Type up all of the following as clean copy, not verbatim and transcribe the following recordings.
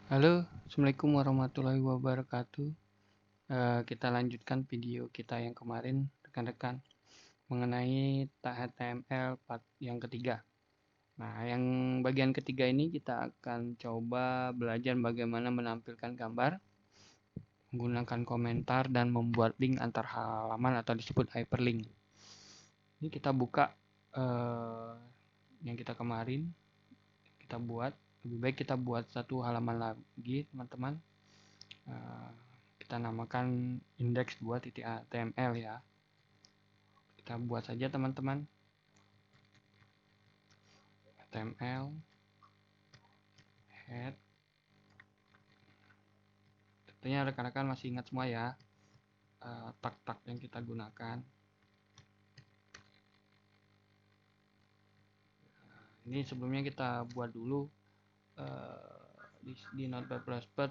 Halo, Assalamualaikum warahmatullahi wabarakatuh. Kita lanjutkan video kita yang kemarin, rekan-rekan, mengenai HTML part yang ketiga. Nah, yang bagian ketiga ini kita akan coba belajar bagaimana menampilkan gambar, menggunakan komentar, dan membuat link antar halaman atau disebut hyperlink. Ini kita buka yang kita kemarin, kita buat. Lebih baik kita buat satu halaman lagi, teman-teman. Kita namakan index2.html ya. Kita buat saja teman-teman. HTML head. Tentunya rekan-rekan masih ingat semua ya tag-tag yang kita gunakan. Ini sebelumnya kita buat dulu di Notepad++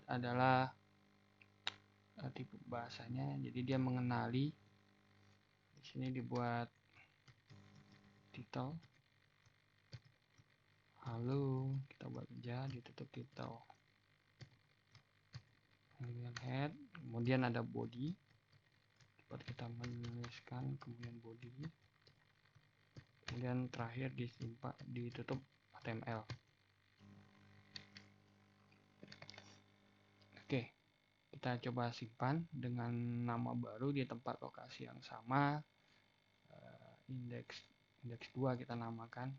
adalah tipe bahasanya. Jadi dia mengenali. Di sini dibuat title. Halo, kita buat aja ditutup title. Kemudian head, kemudian ada body. Dapat kita menuliskan, kemudian body. Kemudian terakhir ditutup HTML. Oke, kita coba simpan dengan nama baru di tempat lokasi yang sama. Index 2 kita namakan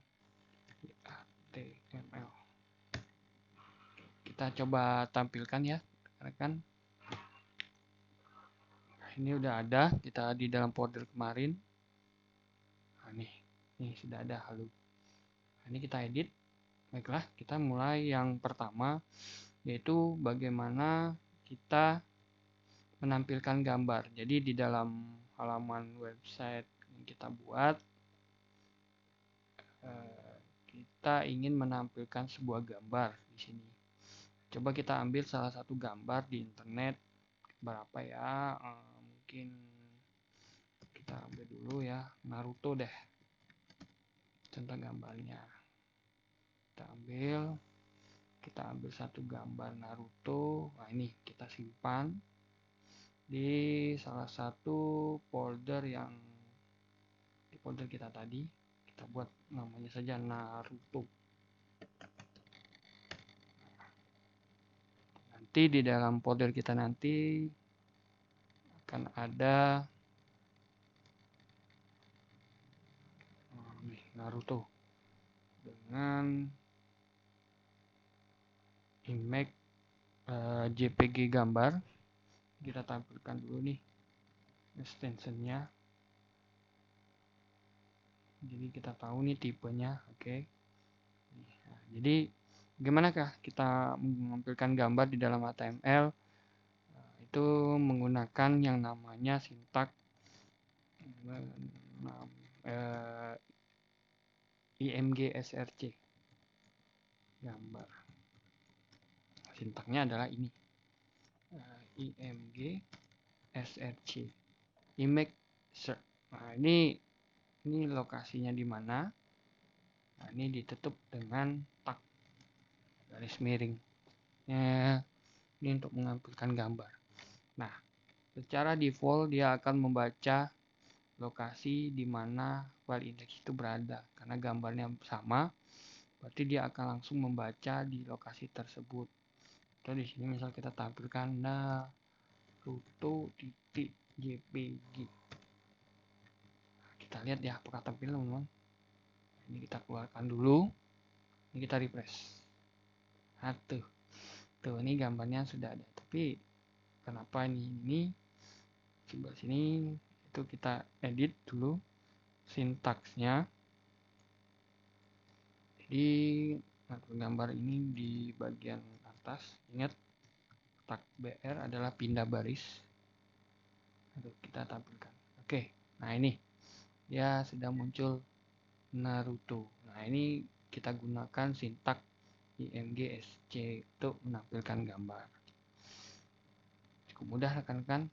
HTML. Kita coba tampilkan ya, rekan. Ini udah ada, kita di dalam folder kemarin. Nah, nih sudah ada halo. Nah, ini kita edit. Baiklah, kita mulai yang pertama, yaitu bagaimana kita menampilkan gambar. Jadi di dalam halaman website yang kita buat, kita ingin menampilkan sebuah gambar di sini. Coba kita ambil salah satu gambar di internet. Berapa ya? Mungkin kita ambil dulu ya, Naruto deh. Contoh gambarnya. Kita ambil satu gambar Naruto. Nah, ini kita simpan di salah satu folder yang di folder kita tadi. Kita buat namanya saja Naruto. Nanti di dalam folder kita nanti akan ada Naruto dengan image JPG gambar. Kita tampilkan dulu nih extensionnya. Jadi kita tahu nih tipenya, oke. Nah, jadi bagaimanakah kita menampilkan gambar di dalam HTML? Itu menggunakan yang namanya sintak IMG SRC gambar. Sintaknya adalah ini, IMG SRC image search. Nah, ini lokasinya di mana. Nah, ini ditutup dengan tag garis miring. Ini untuk menampilkan gambar. Nah, secara default dia akan membaca lokasi di mana file index itu berada. Karena gambarnya sama, berarti dia akan langsung membaca di lokasi tersebut. Atau di sini misal kita tampilkan Naruto.jpg. Kita lihat ya apakah tampil, teman-teman. Ini kita keluarkan dulu. Ini kita refresh. Nah, tuh ini gambarnya sudah ada. Tapi kenapa ini coba sini itu kita edit dulu sintaksnya. Jadi gambar ini di bagian atas, ingat tag BR adalah pindah baris. Kita tampilkan. Oke, nah ini ya sudah muncul Naruto. Nah, ini kita gunakan sintak IMG SC untuk menampilkan gambar. Cukup mudah rekan-rekan.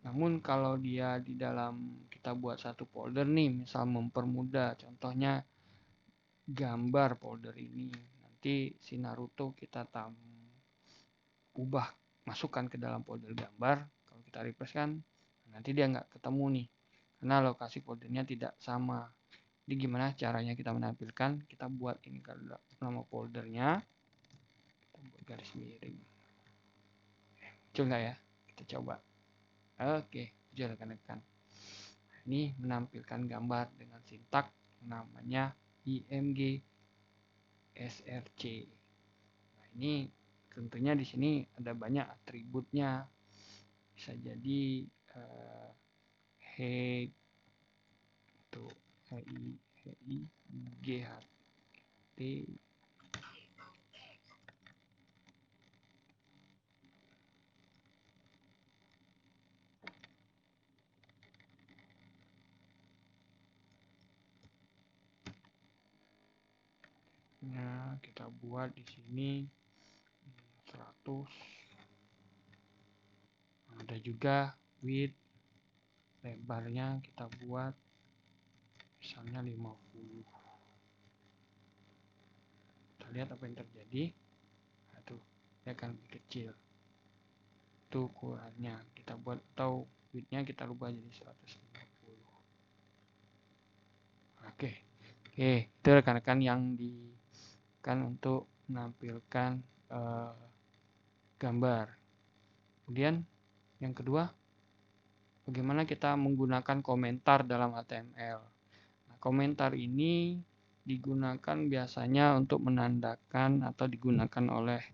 Namun kalau dia di dalam kita buat satu folder nih, misal mempermudah, contohnya gambar folder ini, nanti si Naruto kita ubah, masukkan ke dalam folder gambar, kalau kita refresh kan nanti dia nggak ketemu nih karena lokasi foldernya tidak sama. Jadi gimana caranya kita menampilkan? Kita buat ini kalau nama foldernya, kita buat garis miring. Muncul nggak ya? Kita coba. Oke, muncul rekan-rekan. Ini menampilkan gambar dengan sintak namanya IMG SRC. Nah, ini tentunya di sini ada banyak atributnya. Bisa jadi head itu GHT nah, kita buat di sini 100. Ada juga width, lebarnya kita buat misalnya 50. Kita lihat apa yang terjadi. Nah, tuh dia akan lebih kecil. Itu ukurannya. Kita buat atau widthnya kita rubah jadi 150. Oke, itu rekan-rekan yang untuk menampilkan gambar. Kemudian yang kedua, bagaimana kita menggunakan komentar dalam HTML. Nah, komentar ini digunakan biasanya untuk menandakan atau digunakan oleh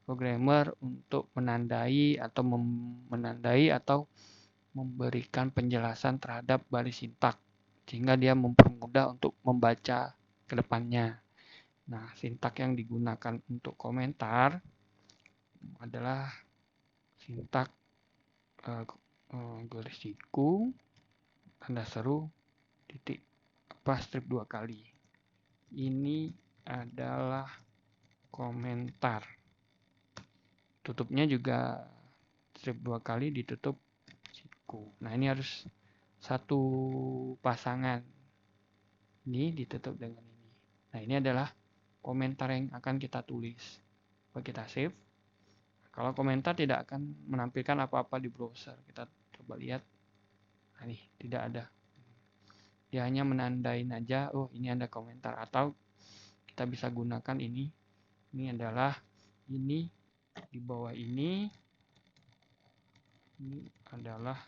programmer untuk menandai atau memberikan penjelasan terhadap baris sintak sehingga dia mempermudah untuk membaca ke depannya. Nah, sintak yang digunakan untuk komentar adalah sintak garis siku, tanda seru, titik strip 2 kali. Ini adalah komentar. Tutupnya juga strip 2 kali ditutup siku. Nah, ini harus satu pasangan. Ini ditutup dengan ini. Nah, ini adalah komentar yang akan kita tulis. Coba kita save. Kalau komentar tidak akan menampilkan apa-apa di browser. Kita coba lihat. Nah, ini tidak ada. Dia hanya menandain aja, oh ini ada komentar. Atau kita bisa gunakan ini. Ini adalah ini di bawah ini. Ini adalah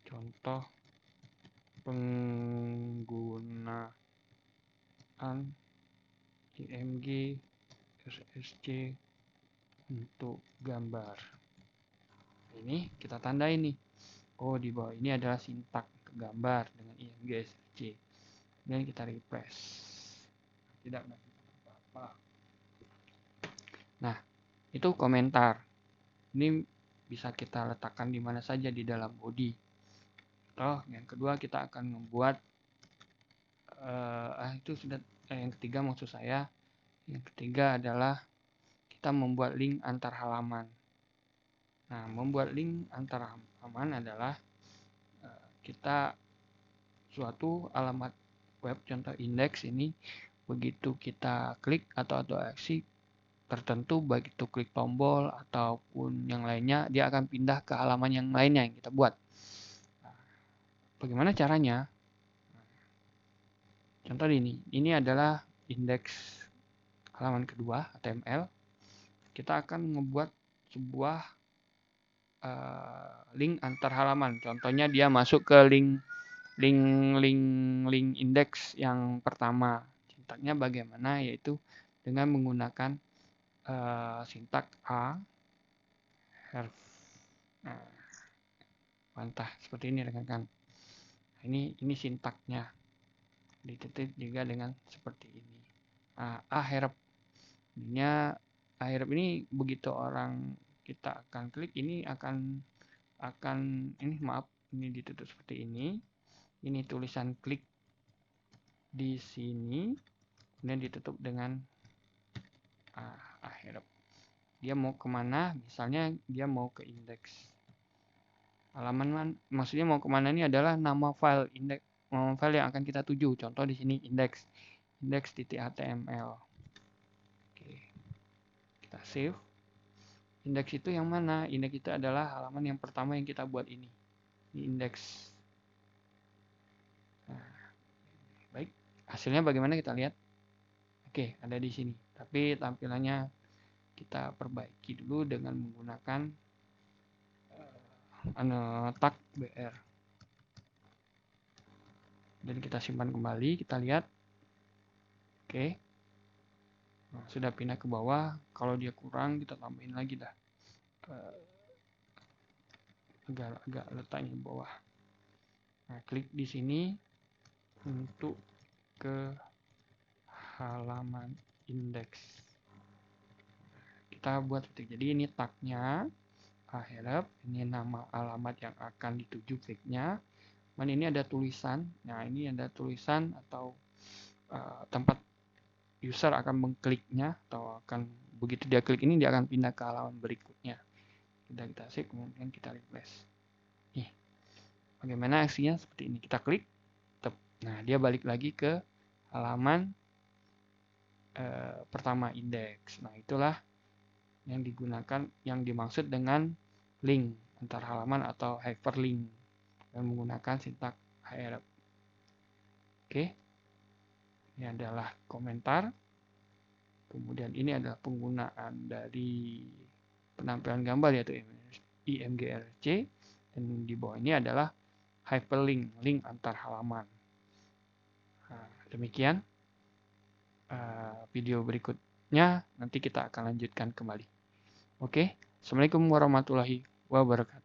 contoh penggunaan IMG SSC untuk gambar. Ini kita tandai nih. Oh, di bawah ini adalah sintak gambar dengan IMG SSC. Kemudian kita refresh. Tidak melakukan apa-apa. Nah, itu komentar. Ini bisa kita letakkan di mana saja di dalam body. Yang kedua kita akan membuat yang ketiga maksud saya. Yang ketiga adalah kita membuat link antar halaman. Nah, membuat link antar halaman adalah kita suatu alamat web contoh indeks ini begitu kita klik atau aksi tertentu, baik itu klik tombol ataupun yang lainnya, dia akan pindah ke halaman yang lainnya yang kita buat. Nah, bagaimana caranya? Contoh ini adalah indeks halaman kedua HTML. Kita akan membuat sebuah link antar halaman. Contohnya dia masuk ke link indeks yang pertama. Sintaknya bagaimana? Yaitu dengan menggunakan sintak a href. Nah, mantap seperti ini rekan-rekan. Ini sintaknya. Dititik juga dengan seperti ini. A href. Ini begitu orang kita akan klik ini akan ini ditutup seperti ini. Ini tulisan klik di sini, kemudian ditutup dengan href. Dia mau kemana? Misalnya dia mau ke indeks halaman, maksudnya mau kemana ini adalah nama file indeks, nama file yang akan kita tuju. Contoh di sini index.html. Oke, kita save. Indeks itu yang mana? Indeks itu adalah halaman yang pertama yang kita buat ini. Ini indeks. Nah, baik. Hasilnya bagaimana kita lihat? Oke, ada di sini. Tapi tampilannya kita perbaiki dulu dengan menggunakan tag BR. Dan kita simpan kembali, kita lihat. Oke. Nah, sudah pindah ke bawah. Kalau dia kurang, kita tambahin lagi dah. Agak letaknya di bawah. Nah, klik di sini untuk ke halaman indeks. Kita buat titik. Jadi ini tagnya, help. Ini nama alamat yang akan dituju kliknya. Dan ini ada tulisan. Nah, ini ada tulisan atau tempat user akan mengkliknya, atau akan begitu dia klik ini dia akan pindah ke halaman berikutnya. Kita save, kemudian kita refresh. Nih, bagaimana aksinya seperti ini. Kita klik, nah dia balik lagi ke halaman pertama indeks. Nah, itulah yang digunakan, yang dimaksud dengan link antar halaman atau hyperlink dan menggunakan sintak href. Oke, ini adalah komentar. Kemudian ini adalah penggunaan dari penampilan gambar yaitu IMGRC, dan di bawah ini adalah hyperlink, link antar halaman. Nah, demikian video berikutnya nanti kita akan lanjutkan kembali. Oke, Assalamualaikum warahmatullahi wabarakatuh.